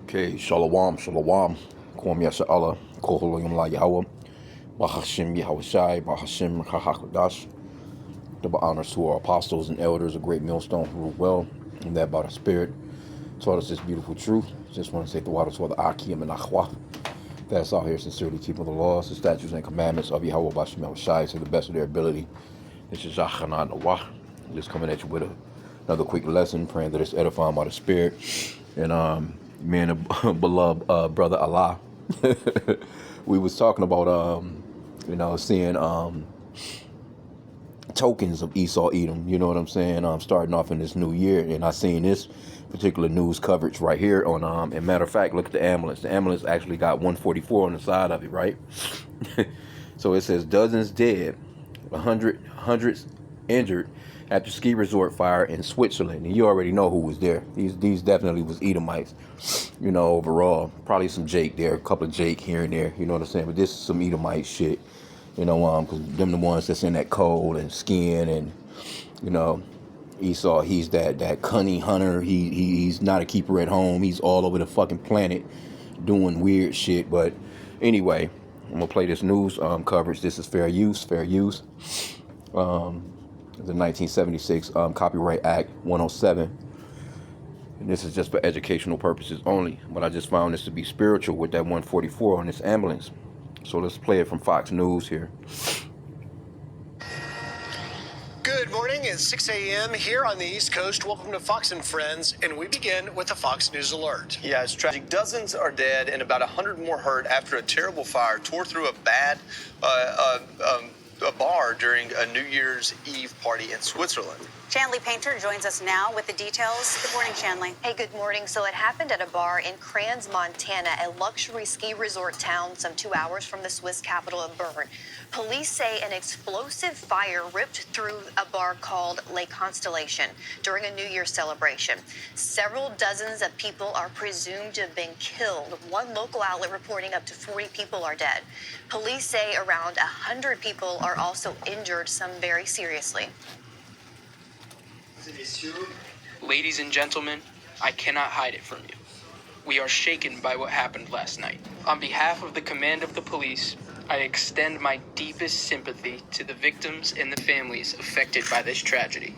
Okay, Shalom, Shalom. Kwam Yasha Allah, Koholayim La Yahweh, Bahashim Yahushai, Bahashim Hahakodash. Double honors to our apostles and elders, a great millstone who rule well, and that by the Spirit taught us this beautiful truth. Just want to say the waters for the Akim and Achwa. That's out here sincerely keeping the laws, the statutes, and commandments of Yahweh Bashim Yahushai to the best of their ability. This is Zachanan Nawah. Just coming at you with another quick lesson, praying that it's edifying by the Spirit. And me and a beloved brother Allah, we was talking about seeing tokens of Esau Edom. You know what I'm saying? Starting off in this new year, and I seen this particular news coverage right here on. And matter of fact, look at the ambulance. The ambulance actually got 144 on the side of it, right? So it says dozens dead, hundreds injured after ski resort fire in Switzerland. And you already know who was there. These definitely was Edomites, overall. Probably some Jake there, a couple of Jake here and there, you know what I'm saying? But this is some Edomite shit, because them the ones that's in that cold and skiing. And, Esau, he's that cunning hunter. He's not a keeper at home. He's all over the fucking planet doing weird shit. But anyway, I'm going to play this news coverage. This is fair use. The 1976 Copyright Act 107. And this is just for educational purposes only. But I just found this to be spiritual with that 144 on this ambulance. So let's play it from Fox News here. Good morning. It's 6 a.m. here on the East Coast. Welcome to Fox and Friends, and we begin with a Fox News alert. Yeah, it's tragic. Dozens are dead and about 100 more hurt after a terrible fire tore through a bar during a New Year's Eve party in Switzerland. Shanley Painter joins us now with the details. Good morning, Shanley. Hey, good morning. So it happened at a bar in Kranz, Montana, a luxury ski resort town some 2 hours from the Swiss capital of Bern. Police say an explosive fire ripped through a bar called Le Constellation during a New Year's celebration. Several dozens of people are presumed to have been killed. One local outlet reporting up to 40 people are dead. Police say around 100 people are also injured, some very seriously. Ladies and gentlemen, I cannot hide it from you. We are shaken by what happened last night. On behalf of the command of the police, I extend my deepest sympathy to the victims and the families affected by this tragedy.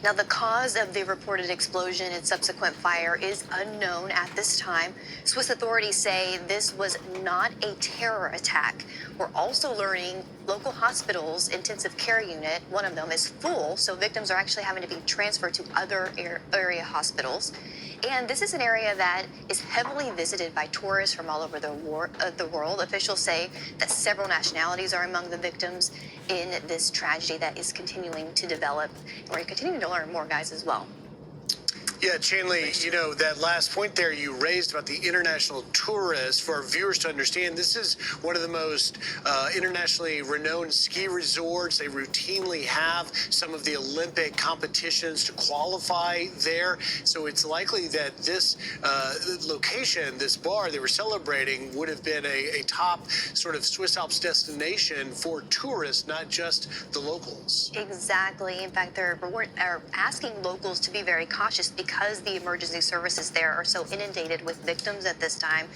Now, the cause of the reported explosion and subsequent fire is unknown at this time. Swiss authorities say this was not a terror attack. We're also learning local hospitals' intensive care unit, one of them, is full, so victims are actually having to be transferred to other area hospitals. And this is an area that is heavily visited by tourists from all over the world. Officials say that several nationalities are among the victims in this tragedy that is continuing to develop. We're continuing to learn more, guys, as well. Yeah, Shanley, that last point there you raised about the international tourists, for our viewers to understand, this is one of the most internationally renowned ski resorts. They routinely have some of the Olympic competitions to qualify there. So it's likely that this location, this bar they were celebrating, would have been a top sort of Swiss Alps destination for tourists, not just the locals. Exactly. In fact, they're asking locals to be very cautious because the emergency services there are so inundated with victims at this time.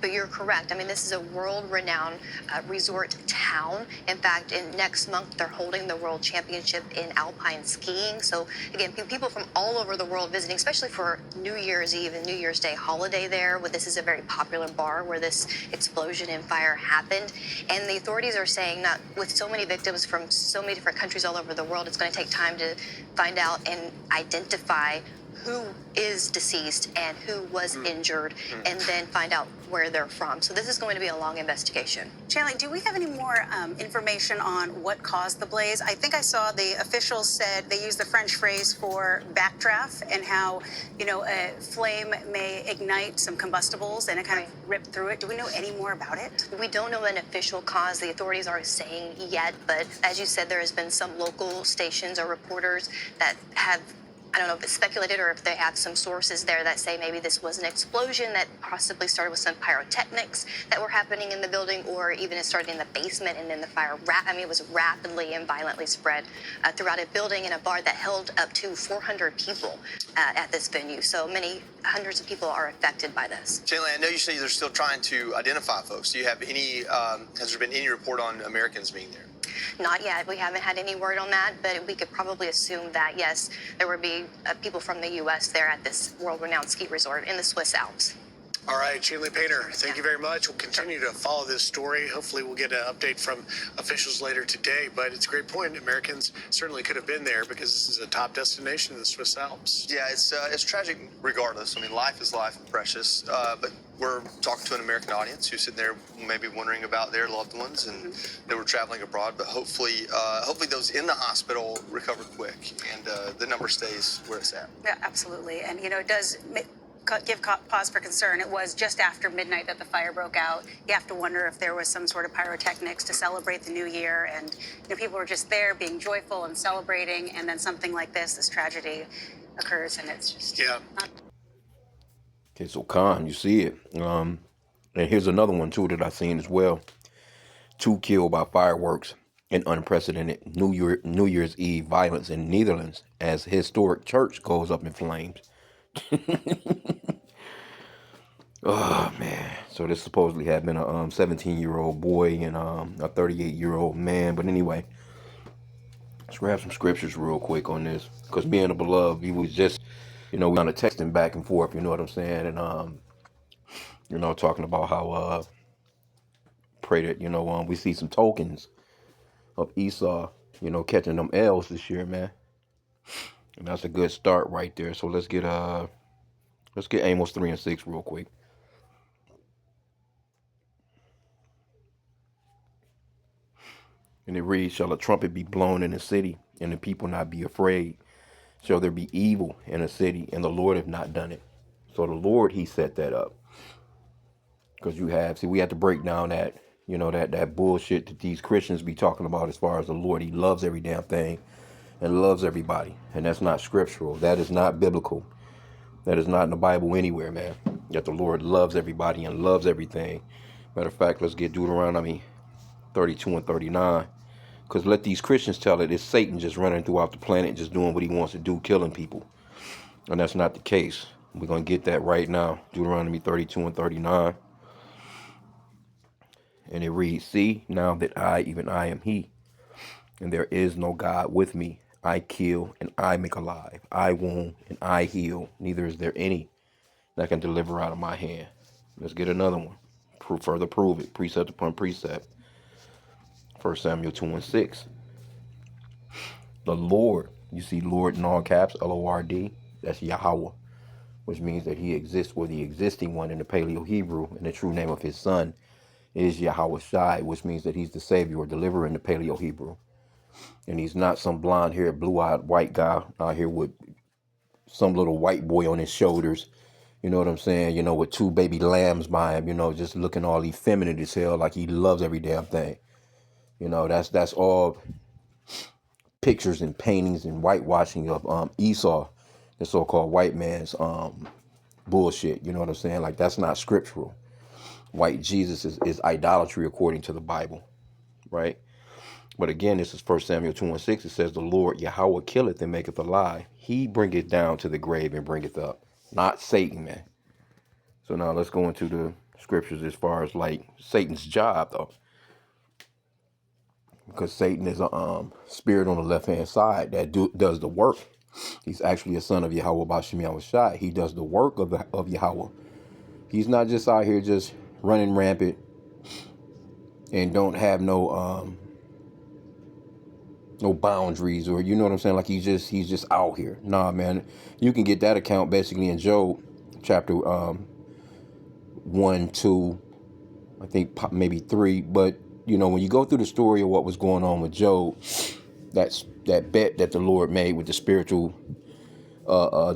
But you're correct. I mean, this is a world-renowned resort town. In fact, next month, they're holding the World Championship in alpine skiing. So, again, people from all over the world visiting, especially for New Year's Eve and New Year's Day holiday there. This is a very popular bar where this explosion and fire happened. And the authorities are saying that with so many victims from so many different countries all over the world, it's going to take time to find out and identify who is deceased and who was injured, and then find out where they're from. So this is going to be a long investigation. Shanley, do we have any more information on what caused the blaze? I think I saw the officials said they used the French phrase for backdraft, and how, a flame may ignite some combustibles and it kind of rip through it. Do we know any more about it? We don't know an official cause the authorities aren't saying yet, but as you said, there has been some local stations or reporters that have I don't know if it's speculated or if they have some sources there that say maybe this was an explosion that possibly started with some pyrotechnics that were happening in the building, or even it started in the basement and then the fire, it was rapidly and violently spread throughout a building and a bar that held up to 400 people at this venue. So many hundreds of people are affected by this. Chandler, I know you say they're still trying to identify folks. Do you have any, has there been any report on Americans being there? Not yet. We haven't had any word on that, but we could probably assume that, yes, there would be people from the U.S. there at this world-renowned ski resort in the Swiss Alps. All right, Chandler Painter, thank you very much. We'll continue to follow this story. Hopefully we'll get an update from officials later today, but it's a great point. Americans certainly could have been there because this is a top destination in the Swiss Alps. Yeah, it's tragic regardless. I mean, life is life and precious, but we're talking to an American audience who's sitting there maybe wondering about their loved ones and they were traveling abroad, but hopefully those in the hospital recover quick and the number stays where it's at. Yeah, absolutely. And, it does give pause for concern. It was just after midnight that the fire broke out. You have to wonder if there was some sort of pyrotechnics to celebrate the new year. And, people were just there being joyful and celebrating. And then something like this tragedy occurs. And it's just not. Okay, so Khan, you see it. And here's another one too that I seen as well. 2 killed by fireworks in unprecedented New Year's Eve violence in Netherlands as historic church goes up in flames. Oh man. So this supposedly had been a 17-year-old boy and a 38-year-old man. But anyway, let's grab some scriptures real quick on this. Because me and the beloved, we was just, we kind of texting back and forth, you know what I'm saying? And, talking about how, pray that, we see some tokens of Esau, catching them L's this year, man. And that's a good start right there. So let's get Amos 3 and 6 real quick. And it reads, shall a trumpet be blown in the city, and the people not be afraid? Shall there be evil in a city, and the Lord have not done it? So the Lord, he set that up. Because we have to break down that, that bullshit that these Christians be talking about as far as the Lord. He loves every damn thing and loves everybody. And that's not scriptural. That is not biblical. That is not in the Bible anywhere, man. That the Lord loves everybody and loves everything. Matter of fact, let's get Deuteronomy 32 and 39. Because let these Christians tell it, it's Satan just running throughout the planet, just doing what he wants to do, killing people. And that's not the case. We're going to get that right now. Deuteronomy 32 and 39. And it reads, see, now that I, even I am he, and there is no God with me. I kill and I make alive. I wound and I heal. Neither is there any that can deliver out of my hand. Let's get another one. Further prove it. Precept upon precept. 1 Samuel 2 and 6. The Lord, you see Lord in all caps, L-O-R-D, that's Yahweh, which means that he exists, or the existing one in the Paleo-Hebrew, and the true name of his son is Yahweh Shai, which means that he's the savior or deliverer in the Paleo-Hebrew. And he's not some blonde-haired, blue-eyed white guy out here with some little white boy on his shoulders, you know what I'm saying, with 2 baby lambs by him, just looking all effeminate as hell, like he loves every damn thing. That's all pictures and paintings and whitewashing of Esau, the so-called white man's bullshit. You know what I'm saying? Like, that's not scriptural. White Jesus is idolatry according to the Bible, right? But again, this is 1 Samuel 2 and 6. It says, the Lord Yahweh killeth and maketh alive. He bringeth down to the grave and bringeth up. Not Satan, man. So now let's go into the scriptures as far as like Satan's job, though. Because Satan is a spirit on the left-hand side that does the work. He's actually a son of Yahweh B'Shem Yahweh Shai. He does the work of Yahweh. He's not just out here just running rampant and don't have no boundaries, or you know what I'm saying, like he's just out here. Nah, man, you can get that account basically in Job chapter 1, 2, I think maybe 3. But when you go through the story of what was going on with Job, that bet that the Lord made with the spiritual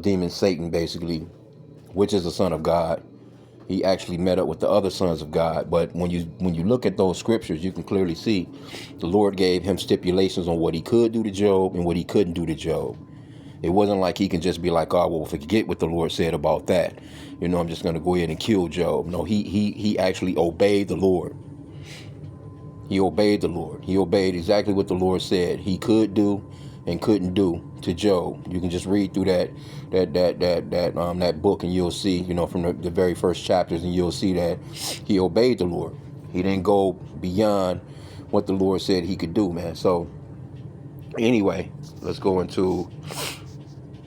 demon Satan, basically, which is the son of God, he actually met up with the other sons of God. But when you look at those scriptures, you can clearly see the Lord gave him stipulations on what he could do to Job and what he couldn't do to Job. It wasn't like he can just be like, oh, well, forget what the Lord said about that. You know, I'm just going to go ahead and kill Job. No, he actually obeyed the Lord. He obeyed the Lord. He obeyed exactly what the Lord said he could do and couldn't do to Job. You can just read through that book, and you'll see, you know, from the very first chapters, and you'll see that he obeyed the Lord. He didn't go beyond what the Lord said he could do, man. So anyway, let's go into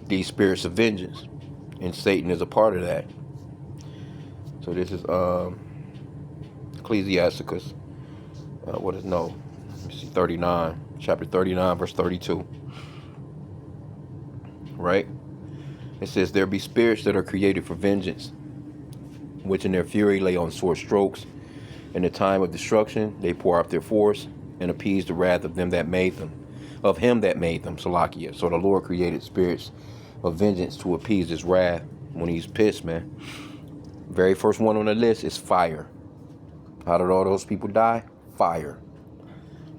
these spirits of vengeance, and Satan is a part of that. So this is Ecclesiasticus. Let me see, 39, chapter 39, verse 32. Right? It says, there be spirits that are created for vengeance, which in their fury lay on sore strokes. In the time of destruction, they pour out their force and appease the wrath of them that made them, of him that made them, Salakia. So the Lord created spirits of vengeance to appease his wrath when he's pissed, man. Very first one on the list is fire. How did all those people die? Fire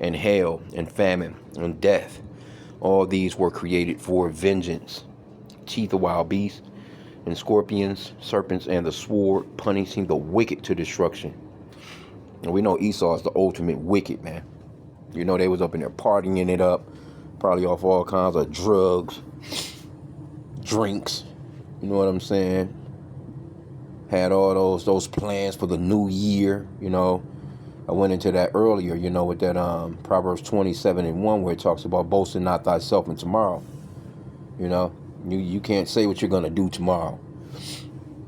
and hail and famine and death. All these were created for vengeance. Teeth of wild beasts and scorpions, serpents, and the sword, punishing the wicked to destruction. And we know Esau is the ultimate wicked, man. You know, they was up in there partying it up, probably off all kinds of drugs, drinks, you know what I'm saying? Had all those plans for the new year, you know. I went into that earlier, you know, with that Proverbs 27:1, where it talks about boasting not thyself in tomorrow. You know, you can't say what you're going to do tomorrow.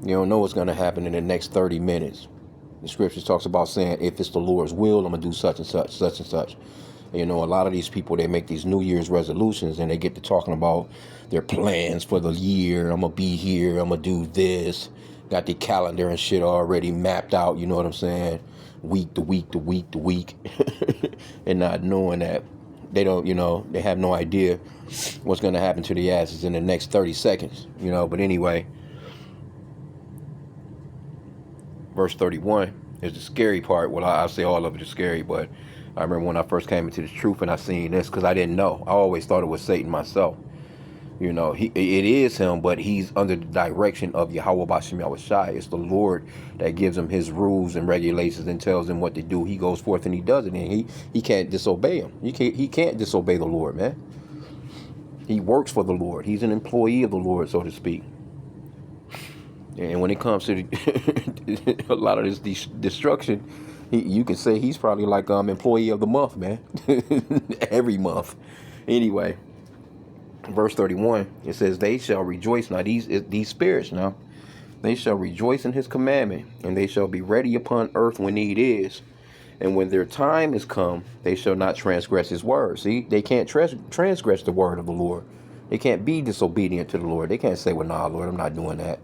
You don't know what's going to happen in the next 30 minutes. The scriptures talks about saying, if it's the Lord's will, I'm going to do such and such, such and such. And, you know, a lot of these people, they make these New Year's resolutions, and they get to talking about their plans for the year. I'm going to be here. I'm going to do this. Got the calendar and shit already mapped out. You know what I'm saying? Week to week to week to week. And not knowing that they don't, you know, they have no idea what's going to happen to the asses in the next 30 seconds. You know, but anyway. Verse 31 is the scary part. Well, I say all of it is scary, but I remember when I first came into this truth and I seen this, because I didn't know. I always thought it was Satan myself. You know, it is him, but he's under the direction of Yahweh Bashim Yahushai. It's the Lord that gives him his rules and regulations and tells him what to do. He goes forth and he does it, and he can't disobey him. He can't disobey the Lord, man. He works for the Lord. He's an employee of the Lord, so to speak. And when it comes to a lot of this destruction, you can say he's probably like employee of the month, man. Every month. Anyway, verse 31, it says, they shall rejoice. Now, these spirits now, they shall rejoice in his commandment, and they shall be ready upon earth when need is. And when their time is come, they shall not transgress his word. See, they can't transgress the word of the Lord. They can't be disobedient to the Lord. They can't say, well, nah, Lord, I'm not doing that.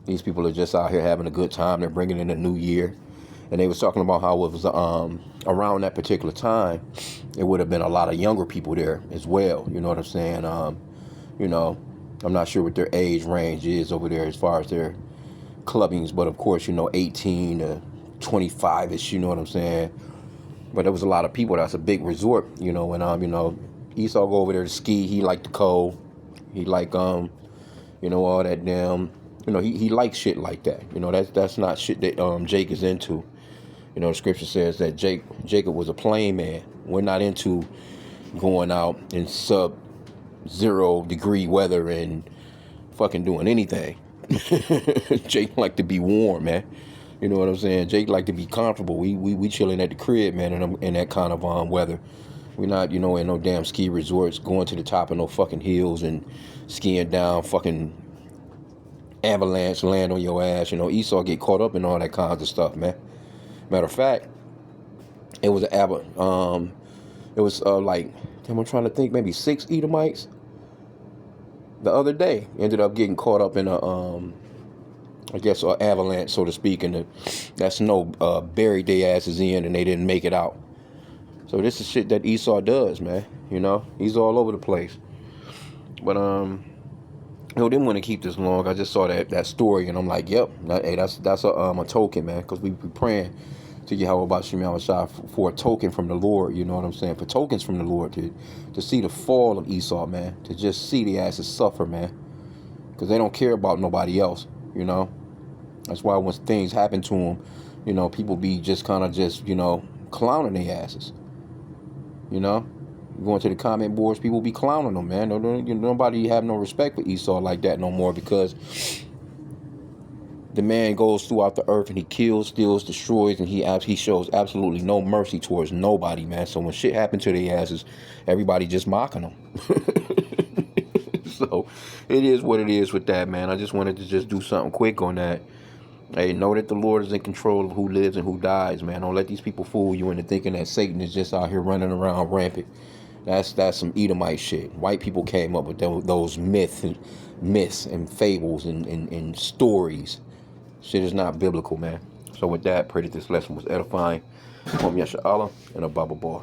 These people are just out here having a good time. They're bringing in a new year. And they was talking about how it was around that particular time, it would have been a lot of younger people there as well. You know what I'm saying? You know, I'm not sure what their age range is over there as far as their clubbings. But, of course, you know, 18 to 25-ish, you know what I'm saying? But there was a lot of people. That's a big resort, you know. And, you know, Esau go over there to ski. He liked the cold. He liked, you know, all that damn... You know, he likes shit like that. You know, that's not shit that Jake is into. You know, the scripture says that Jacob was a plain man. We're not into going out in sub-0 degree weather and fucking doing anything. Jake like to be warm, man. You know what I'm saying? Jake like to be comfortable. We chilling at the crib, man, in that kind of weather. We're not, you know, in no damn ski resorts, going to the top of no fucking hills and skiing down fucking avalanche land on your ass. You know, Esau get caught up in all that kinds of stuff, man. Matter of fact, it was like, I'm trying to think, maybe 6 Edomites the other day ended up getting caught up in I guess an avalanche, so to speak, and that snow buried their asses in, and they didn't make it out. So this is shit that Esau does, man. You know, he's all over the place. But you know, didn't want to keep this long. I just saw that story, and I'm like, yep, hey, that's a token, man, because we praying to Yahweh Bashim Yahushua for a token from the Lord, you know what I'm saying? For tokens from the Lord to see the fall of Esau, man. To just see the asses suffer, man. Because they don't care about nobody else, you know? That's why when things happen to them, you know, people be just kind of just, you know, clowning their asses. You know? Going to the comment boards, people be clowning them, man. Nobody have no respect for Esau like that no more, because the man goes throughout the earth and he kills, steals, destroys, and he shows absolutely no mercy towards nobody, man. So when shit happened to their asses, everybody just mocking them. So it is what it is with that, man. I just wanted to just do something quick on that. Hey, know that the Lord is in control of who lives and who dies, man. Don't let these people fool you into thinking that Satan is just out here running around rampant. That's some Edomite shit. White people came up with those myths and fables and stories. Shit is not biblical, man. So with that, pray that this lesson was edifying. Om Yasha Allah and a Baba Bar.